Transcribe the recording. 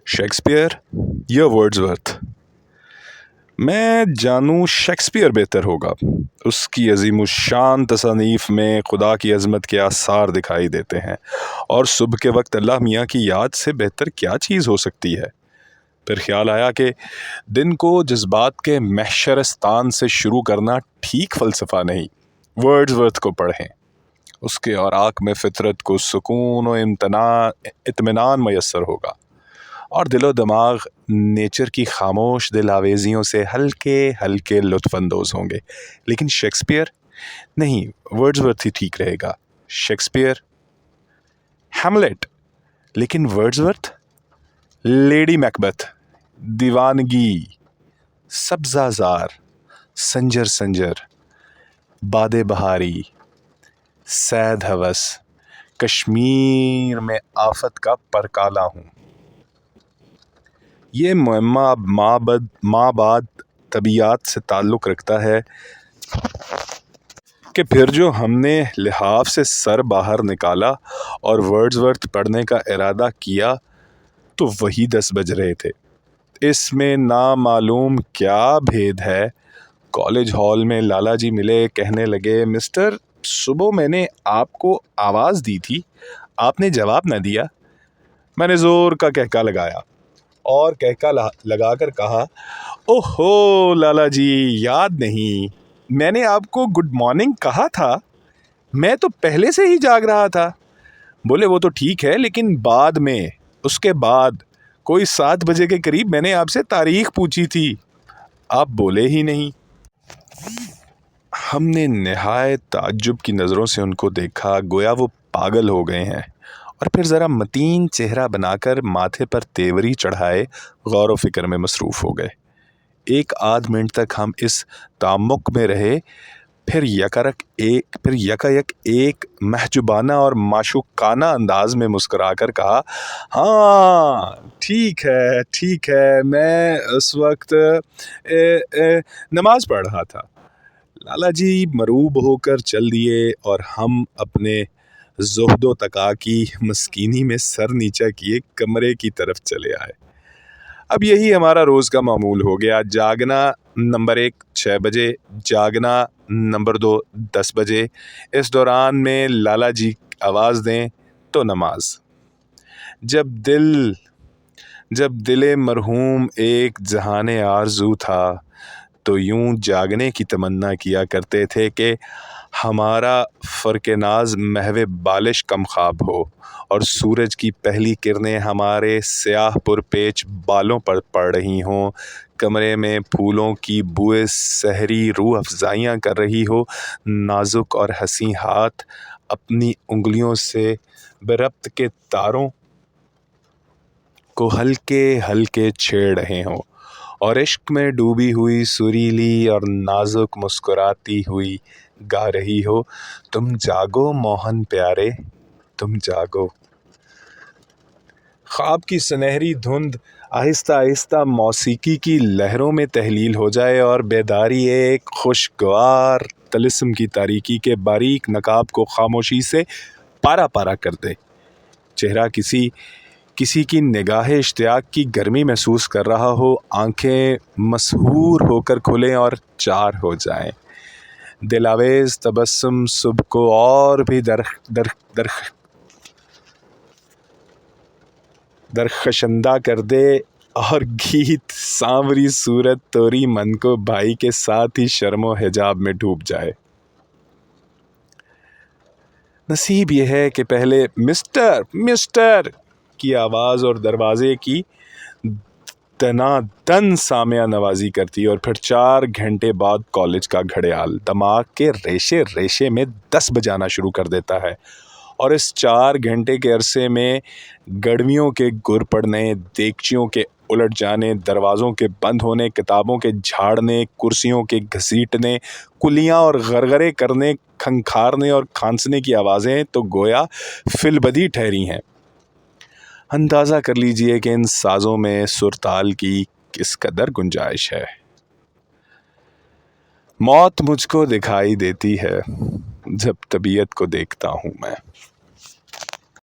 Shakespeare या Wordsworth. मैं जानूँ शेक्सपियर बेहतर होगा। उसकी अजीमुशान तसानीफ में खुदा की अजमत के आसार दिखाई देते हैं, और सुबह के वक्त अल्लाह मियाँ की याद से बेहतर क्या चीज़ हो सकती है। फिर ख्याल आया कि दिन को जज्बात के महशरस्तान से शुरू करना ठीक फ़लसफ़ा नहीं। वर्ड्सवर्थ को पढ़ें, उसके औराक में फ़ितरत को सुकून व इत्मीनान मैसर होगा, और दिलो दिमाग नेचर की खामोश दिल आवेजियों से हल्के हल्के लुत्फ़अंदोज़ होंगे। लेकिन शेक्सपियर नहीं, वर्ड्सवर्थ ही ठीक रहेगा। शेक्सपियर हैमलेट, लेकिन वर्ड्सवर्थ लेडी मैकबेथ, दीवानगी, सब्ज़ाज़ार, संजर संजर, बादे बहारी, सैद हवस, कश्मीर में आफत का परकाला हूँ। ये मुअम्मा माबाद तबीयत से ताल्लुक़ रखता है कि फिर जो हमने लिहाफ से सर बाहर निकाला और वर्ड्सवर्थ पढ़ने का इरादा किया तो वही 10 बज रहे थे। इसमें नामालूम क्या भेद है। कॉलेज हॉल में लाला जी मिले, कहने लगे, मिस्टर, सुबह मैंने आपको आवाज़ दी थी, आपने जवाब न दिया। मैंने ज़ोर का कहका लगाया और कहका लगाकर कहा, ओहो लाला जी, याद नहीं, मैंने आपको गुड मॉर्निंग कहा था, मैं तो पहले से ही जाग रहा था। बोले, वो तो ठीक है, लेकिन बाद में, उसके बाद कोई 7 बजे के करीब मैंने आपसे तारीख पूछी थी, आप बोले ही नहीं। हमने निहायत ताज्जुब की नज़रों से उनको देखा, गोया वो पागल हो गए हैं, और फिर ज़रा मतीन चेहरा बनाकर माथे पर तेवरी चढ़ाए गौर व फिक्र में मसरूफ़ हो गए। 1 आध मिनट तक हम इस तामुक में रहे, फिर यकायक एक महजुबाना और माशूकाना अंदाज में मुस्कुराकर कहा, हाँ ठीक है, मैं उस वक्त नमाज पढ़ रहा था। लाला जी मरूब होकर चल दिए और हम अपने ज़ुहदो तका की मस्कीनी में सर नीचा किए कमरे की तरफ चले आए। अब यही हमारा रोज़ का मामूल हो गया। जागना नंबर 1 6 बजे, जागना नंबर 2 10 बजे। इस दौरान में लाला जी आवाज़ दें तो नमाज। जब दिले मरहूम एक जहाने आरज़ू था, तो यूं जागने की तमन्ना किया करते थे कि हमारा फ़र्क नाज महवे बालिश कम ख्वाब हो, और सूरज की पहली किरणें हमारे स्याह पुरपेच बालों पर पड़ रही हों, कमरे में फूलों की बुए सहरी रूह अफ़ज़ाइयाँ कर रही हो, नाजुक और हसी हाथ अपनी उंगलियों से बेरब्त के तारों को हल्के हल्के छेड़ रहे हों, और इश्क में डूबी हुई सुरीली और नाजुक मुस्कुराती हुई गा रही हो, तुम जागो मोहन प्यारे, तुम जागो। ख्वाब की सुनहरी धुंध आहिस्ता आहिस्ता मौसीकी की लहरों में तहलील हो जाए, और बेदारी एक खुशगवार तलिस्म की तारीकी के बारीक नकाब को खामोशी से पारा पारा कर दे। चेहरा किसी की निगाह इश्तियाक की गर्मी महसूस कर रहा हो, आंखें मसहूर होकर खुलें और चार हो जाएं। दिलावेज तबस्सुम सुबह को और भी दरखशंदा कर दे, और गीत सांवरी सूरत तोरी मन को भाई के साथ ही शर्मो हिजाब में डूब जाए। नसीब यह है कि पहले मिस्टर की आवाज़ और दरवाजे की दनादन सामिया नवाजी करती, और फिर 4 घंटे बाद कॉलेज का घड़ियाल दिमाग के रेशे रेशे में 10 बजाना शुरू कर देता है, और इस 4 घंटे के अरसे में गड़वियों के गुर पड़ने, देगचियों के उलट जाने, दरवाज़ों के बंद होने, किताबों के झाड़ने, कुर्सियों के घसीटने, कुलियाँ और गरगरे करने, खंखारने और खांसने की आवाज़ें तो गोया फिलबदी ठहरी हैं। अंदाज़ा कर लीजिए कि इन साज़ों में सुरताल की किस कदर गुंजाइश है। मौत मुझको दिखाई देती है जब तबीयत को देखता हूँ मैं।